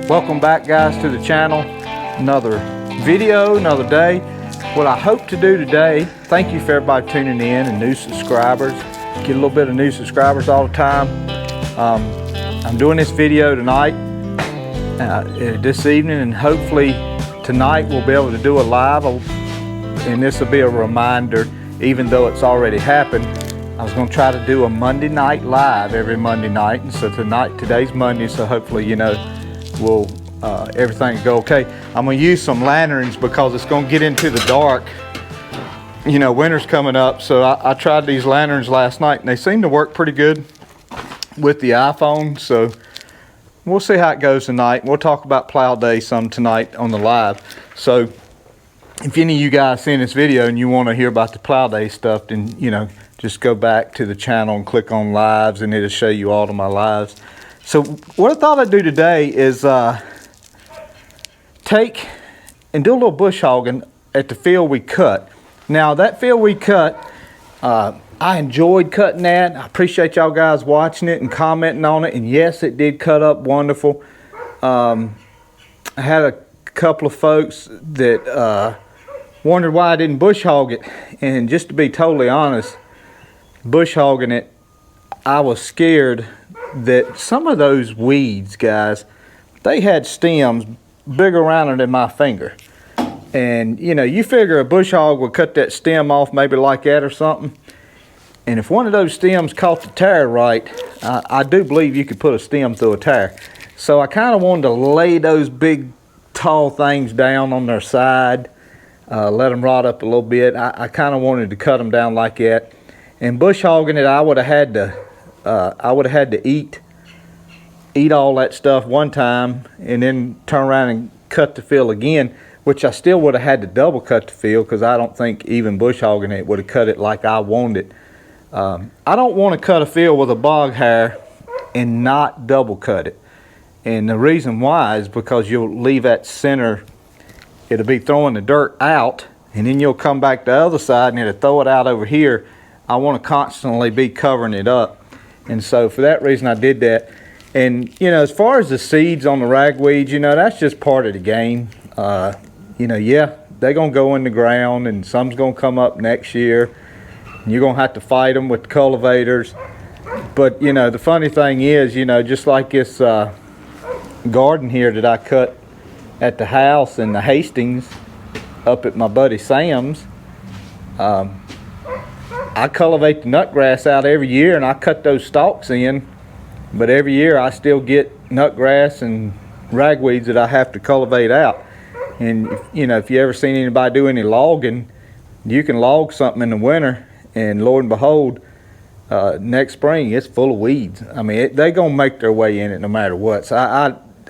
Welcome back, guys, to the channel. Another video, another day. What I hope to do today, thank you for everybody tuning in and new subscribers. Get a little bit of new subscribers all the time. I'm doing this video tonight, this evening, and hopefully tonight we'll be able to do a live, and this will be a reminder, even though it's already happened. I was going to try to do a Monday night live every Monday night, and so today's Monday, so hopefully, you know, we'll everything will go okay. I'm going to use some lanterns because it's going to get into the dark. You know, winter's coming up, so I tried these lanterns last night, and they seem to work pretty good with the iPhone, so we'll see how it goes tonight. We'll talk about Plow Day some tonight on the live. So if any of you guys seen this video and you want to hear about the Plow Day stuff, then, you know, just go back to the channel and click on lives, and it'll show you all of my lives. So what I thought I'd do today is take and do a little bush hogging at the field we cut. Now that field we cut, I enjoyed cutting that. I appreciate y'all guys watching it and commenting on it, and yes, it did cut up wonderful. I had a couple of folks that wondered why I didn't bush hog it, and just to be totally honest, bush hogging it, I was scared that some of those weeds, guys, they had stems bigger around than my finger. And you know, you figure a bush hog would cut that stem off maybe like that or something. And if one of those stems caught the tire right, I do believe you could put a stem through a tire. So I kind of wanted to lay those big tall things down on their side, let them rot up a little bit. I kind of wanted to cut them down like that. And bush hogging it, I would have had to eat all that stuff one time and then turn around and cut the field again, which I still would have had to double cut the field, because I don't think even bush hogging it would have cut it like I wanted it. I don't want to cut a field with a bog hire and not double cut it. And the reason why is because you'll leave that center, it'll be throwing the dirt out, and then you'll come back the other side and it'll throw it out over here. I want to constantly be covering it up. And so for that reason I did that. And you know, as far as the seeds on the ragweeds, you know, that's just part of the game. You know, yeah, they're gonna go in the ground, and some's gonna come up next year, and you're gonna have to fight them with the cultivators. But you know, the funny thing is, you know, just like this garden here that I cut at the house in the Hastings up at my buddy Sam's, I cultivate the nutgrass out every year, and I cut those stalks in, but every year I still get nutgrass and ragweeds that I have to cultivate out. And you know, if you ever seen anybody do any logging, you can log something in the winter, and Lord and behold, next spring it's full of weeds. I mean, they're gonna make their way in it no matter what. So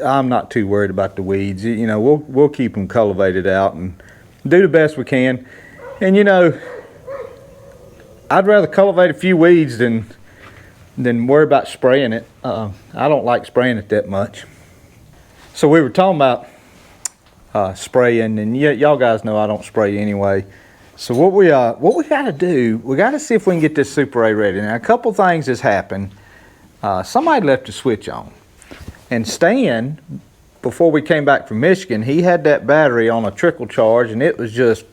I'm not too worried about the weeds. You know, we'll keep them cultivated out and do the best we can. And you know, I'd rather cultivate a few weeds than worry about spraying it. I don't like spraying it that much. So we were talking about spraying, and y'all guys know I don't spray anyway. So what we got to do, we got to see if we can get this Super A ready. Now a couple things has happened. Somebody left the switch on, and Stan, before we came back from Michigan, he had that battery on a trickle charge, and it was just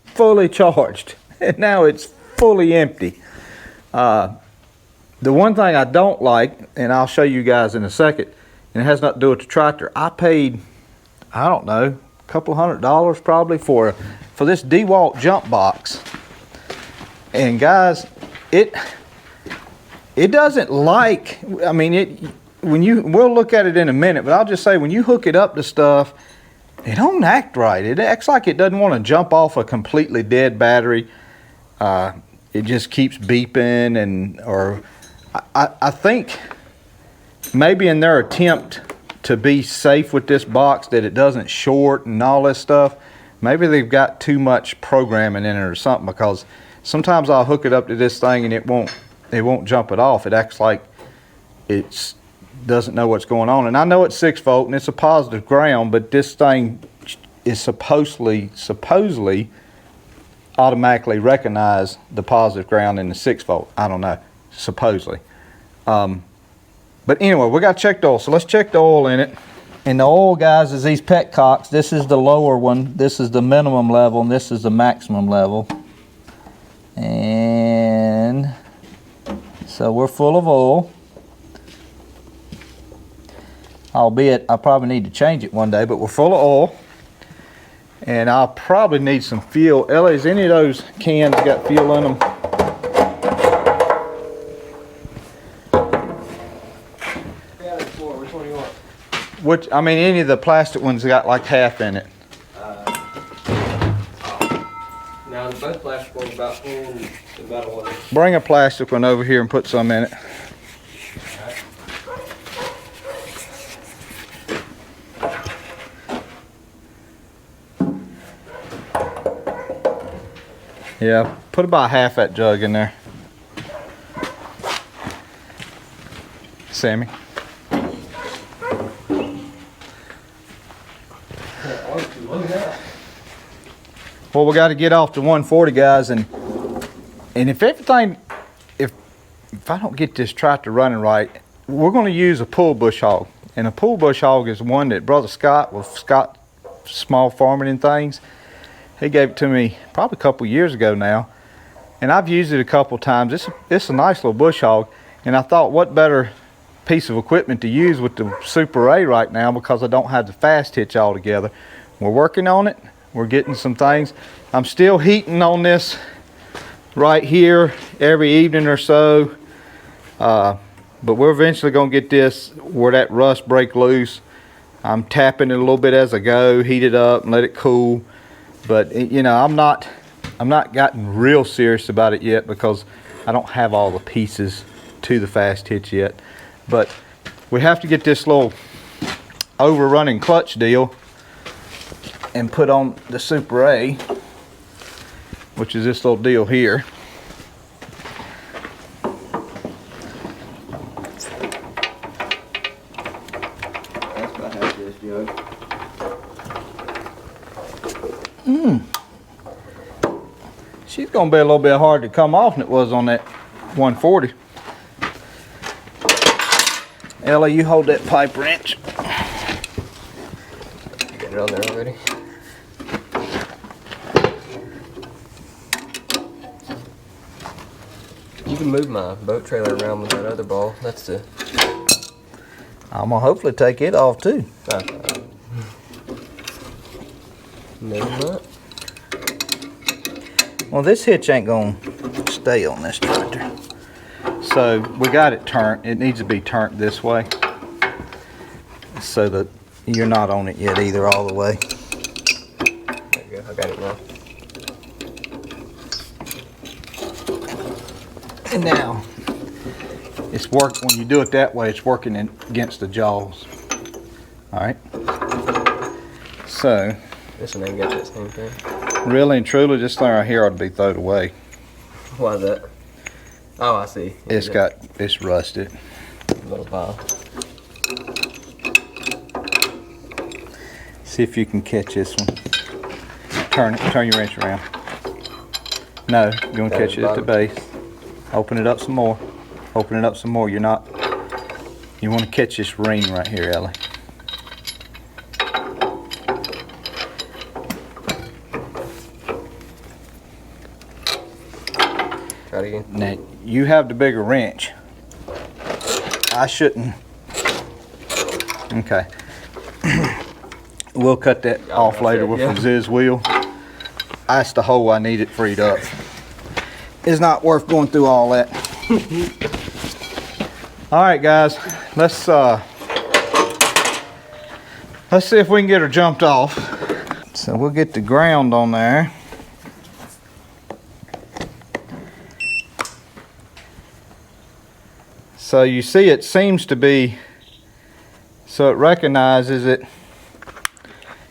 fully charged, and now it's fully empty. The one thing I don't like, and I'll show you guys in a second, and it has nothing to do with the tractor. I paid, I don't know, a couple $100 probably for this DeWalt jump box. And guys, it doesn't like, I mean, we'll look at it in a minute, but I'll just say, when you hook it up to stuff, it don't act right. It acts like it doesn't want to jump off a completely dead battery. It just keeps beeping, or I think maybe in their attempt to be safe with this box that it doesn't short and all this stuff, maybe they've got too much programming in it or something, because sometimes I'll hook it up to this thing and it won't jump it off. It acts like it doesn't know what's going on. And I know it's 6 volt and it's a positive ground, but this thing is supposedly automatically recognize the positive ground in the 6 volt. I don't know, supposedly. But anyway, we got to check the oil. So let's check the oil in it. And the oil, guys, is these petcocks. This is the lower one. This is the minimum level, and this is the maximum level. And so we're full of oil. Albeit, I probably need to change it one day, but we're full of oil. And I'll probably need some fuel. Ellie, is any of those cans got fuel in them? Which one do you want? Which, I mean, any of the plastic ones got like half in it. Now, the both plastic ones about full, and the metal one. Bring a plastic one over here and put some in it. Yeah, put about half that jug in there. Sammy. Well, we got to get off to 140, guys, and if everything, if I don't get this tractor running right, we're going to use a pull bush hog, and a pull bush hog is one that Brother Scott with Scott Small Farming and Things, he gave it to me probably a couple years ago now, and I've used it a couple times. It's a nice little bush hog, and I thought, what better piece of equipment to use with the Super A right now, because I don't have the fast hitch all together. We're working on it. We're getting some things. I'm still heating on this right here every evening or so, but we're eventually going to get this where that rust break loose. I'm tapping it a little bit as I go, heat it up and let it cool. But you know, I'm not gotten real serious about it yet, because I don't have all the pieces to the fast hitch yet. But we have to get this little overrunning clutch deal and put on the Super A, which is this little deal here. That's about half this jug. She's gonna be a little bit hard to come off than it was on that 140. Ellie, you hold that pipe wrench. Get it on there already. You can move my boat trailer around with that other ball. That's the... I'm gonna hopefully take it off too. Maybe not. Well, this hitch ain't gonna stay on this tractor. So we got it turned. It needs to be turned this way, so that you're not on it yet either all the way. There you go. I got it now. And now, it's work when you do it that way. It's working against the jaws. All right. So, This one ain't got that same thing. really and truly, this thing right here ought to be thrown away. Why is that? Oh, I see. It's rusted. Little pile. See if you can catch this one. Turn your wrench around. No, you're gonna catch it at the base. Open it up some more. Open it up some more. You want to catch this ring right here, Ellie. Try it again. Now, you have the bigger wrench. I shouldn't. Okay. We'll cut that off later with a Ziz wheel. That's the hole I need it freed up. It's not worth going through all that. All right, guys, let's see if we can get her jumped off. So we'll get the ground on there. So you see, it seems to be, so it recognizes it.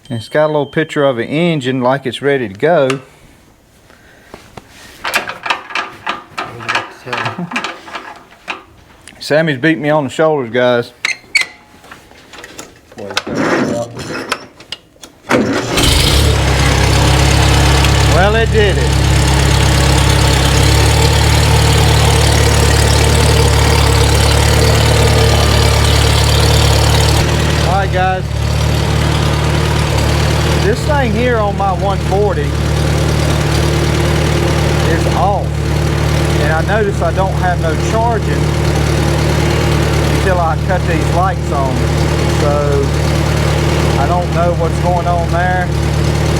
And it's got a little picture of an engine like it's ready to go. Sammy's beat me on the shoulders, guys. Well, it did it. All right, guys. everything here on my 140 is off. And I notice I don't have no charging until I cut these lights on. So I don't know what's going on there.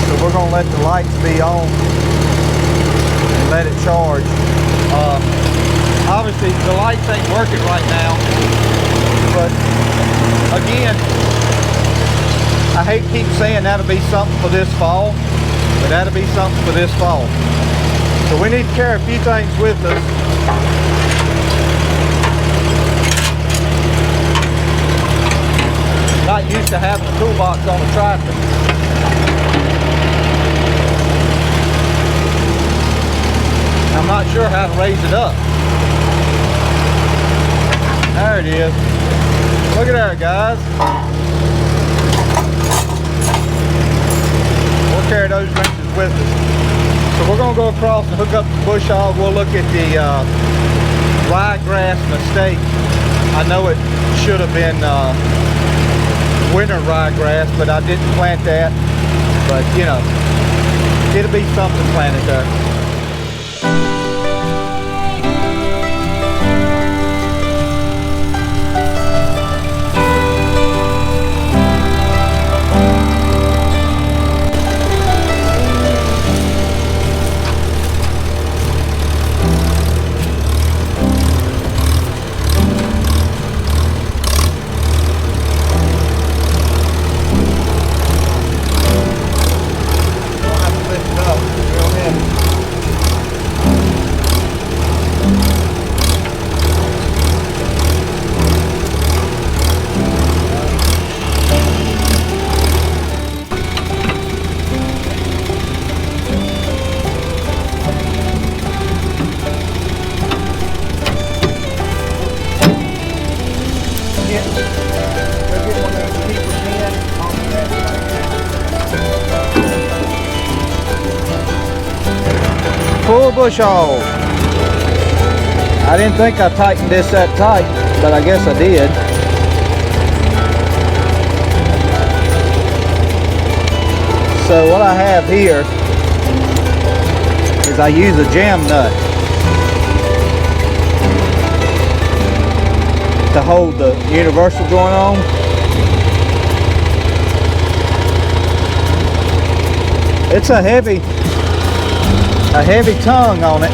So we're gonna let the lights be on and let it charge. Obviously the lights ain't working right now, but again, I hate to keep saying that'll be something for this fall, but that'll be something for this fall. So we need to carry a few things with us. Not used to having a toolbox on a tractor. I'm not sure how to raise it up. There it is. Look at there, guys. We'll carry those wrenches with us. So we're gonna go across and hook up the bush hog. We'll look at the ryegrass mistake. I know it should have been winter ryegrass, but I didn't plant that. But you know, it'll be something planted there. Full bush hog. I didn't think I tightened this that tight, but I guess I did. So what I have here is I use a jam nut to hold the universal joint on. It's a heavy tongue on it.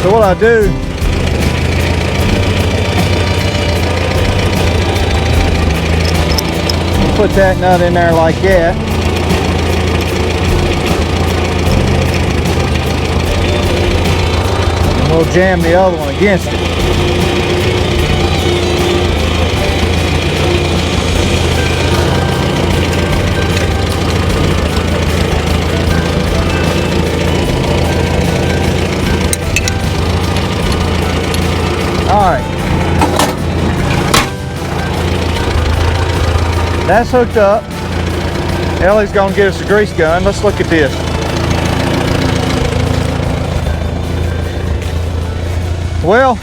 So what I do, put that nut in there like that. And we'll jam the other one against it. Alright, that's hooked up. Ellie's gonna get us a grease gun. Let's look at this. Well,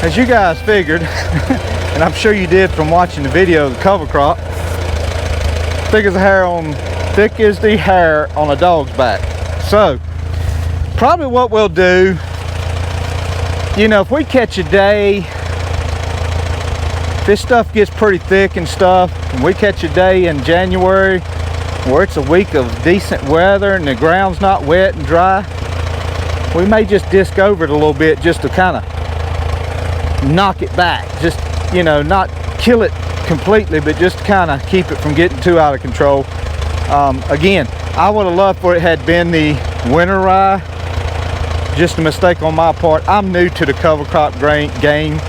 as you guys figured, and I'm sure you did from watching the video of the cover crop, thick as the hair on a dog's back. So, probably what we'll do, you know, if we catch a day, this stuff gets pretty thick and stuff, and we catch a day in January where it's a week of decent weather and the ground's not wet and dry, we may just disc over it a little bit just to kind of knock it back. Just, you know, not kill it completely, but just to kind of keep it from getting too out of control. Again, I would have loved for it had been the winter rye. Just a mistake on my part. I'm new to the cover crop game.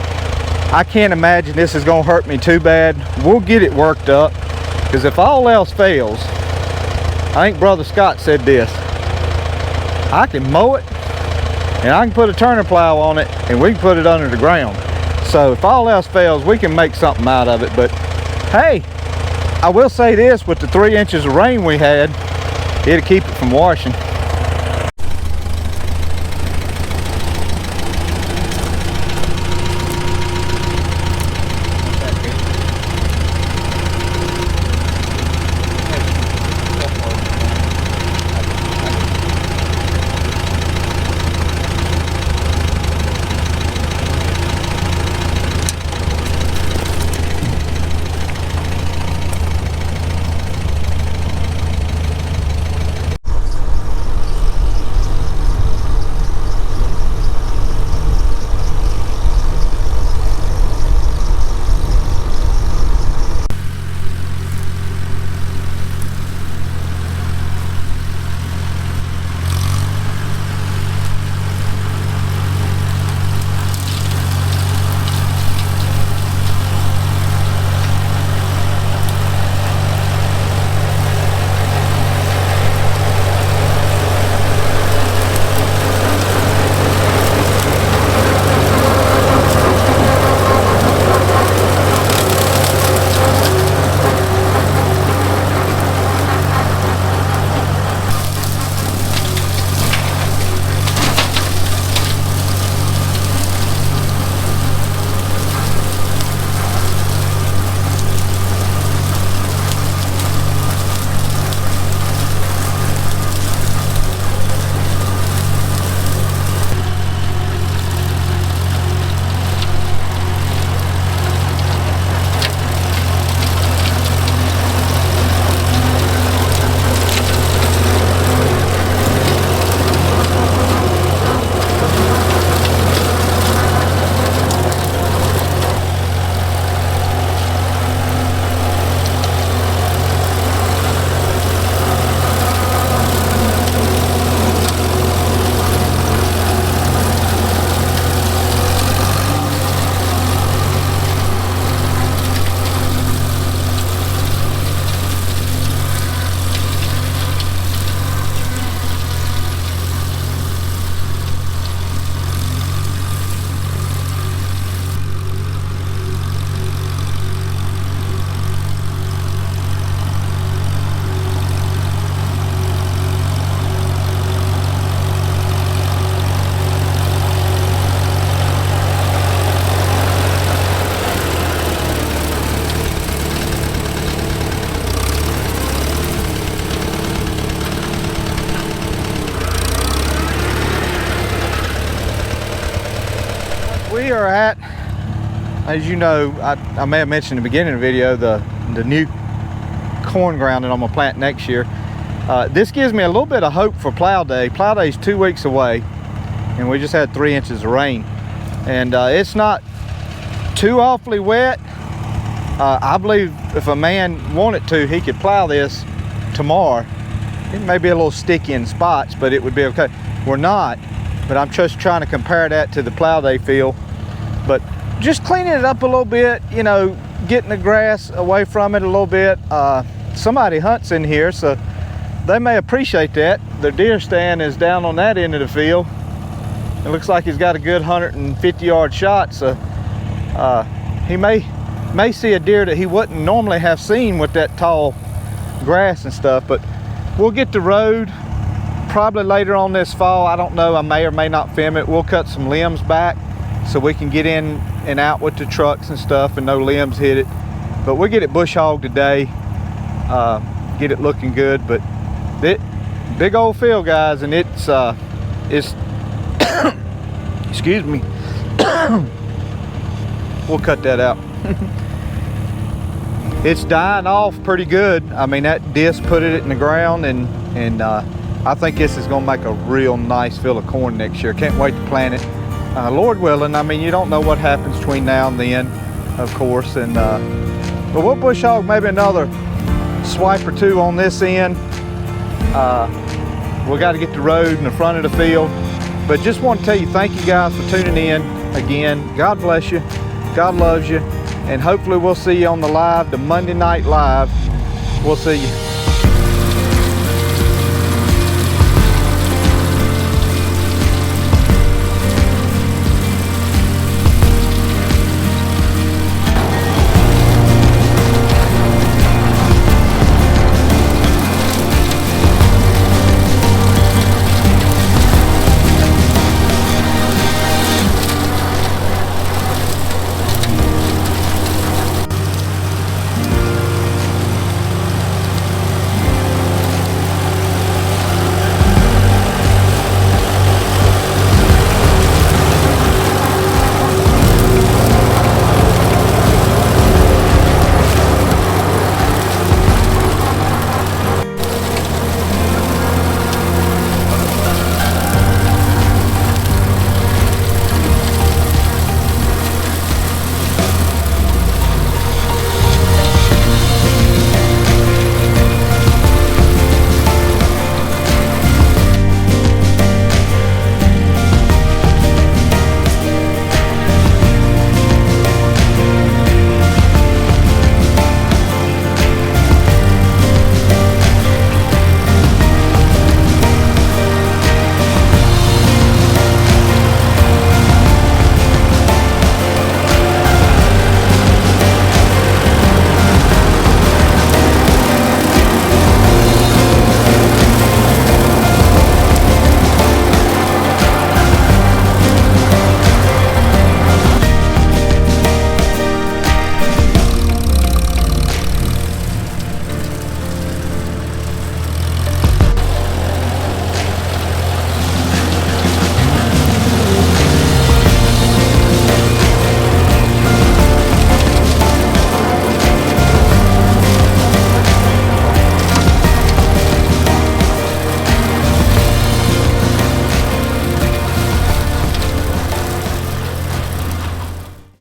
I can't imagine this is gonna hurt me too bad. We'll get it worked up, because if all else fails, I think Brother Scott said this, I can mow it and I can put a turner plow on it and we can put it under the ground. So if all else fails, we can make something out of it. But hey, I will say this, with the 3 inches of rain we had, it'll keep it from washing. we are at, as you know, I may have mentioned in the beginning of the video, the new corn ground that I'm gonna plant next year. This gives me a little bit of hope for plow day. Plow day is 2 weeks away, and we just had 3 inches of rain, and it's not too awfully wet. I believe if a man wanted to, he could plow this tomorrow. It may be a little sticky in spots, but it would be okay. We're not, but I'm just trying to compare that to the plow day feel. But just cleaning it up a little bit, you know, getting the grass away from it a little bit. Somebody hunts in here, so they may appreciate that. The deer stand is down on that end of the field. It looks like he's got a good 150-yard shot, so he may see a deer that he wouldn't normally have seen with that tall grass and stuff. But we'll get the road probably later on this fall. I don't know, I may or may not film it. We'll cut some limbs back so we can get in and out with the trucks and stuff and no limbs hit it. But we'll get it bush hogged today, get it looking good. But big old field, guys, and it's excuse me. We'll cut that out. It's dying off pretty good. I mean, that disc put it in the ground, and I think this is gonna make a real nice field of corn next year. Can't wait to plant it. Lord willing. I mean, you don't know what happens between now and then, of course, and but we'll bush hog maybe another swipe or two on this end. We got to get the road in the front of the field, but just want to tell you thank you guys for tuning in again. God bless you. God loves you, and hopefully we'll see you on the live, the Monday night live. We'll see you.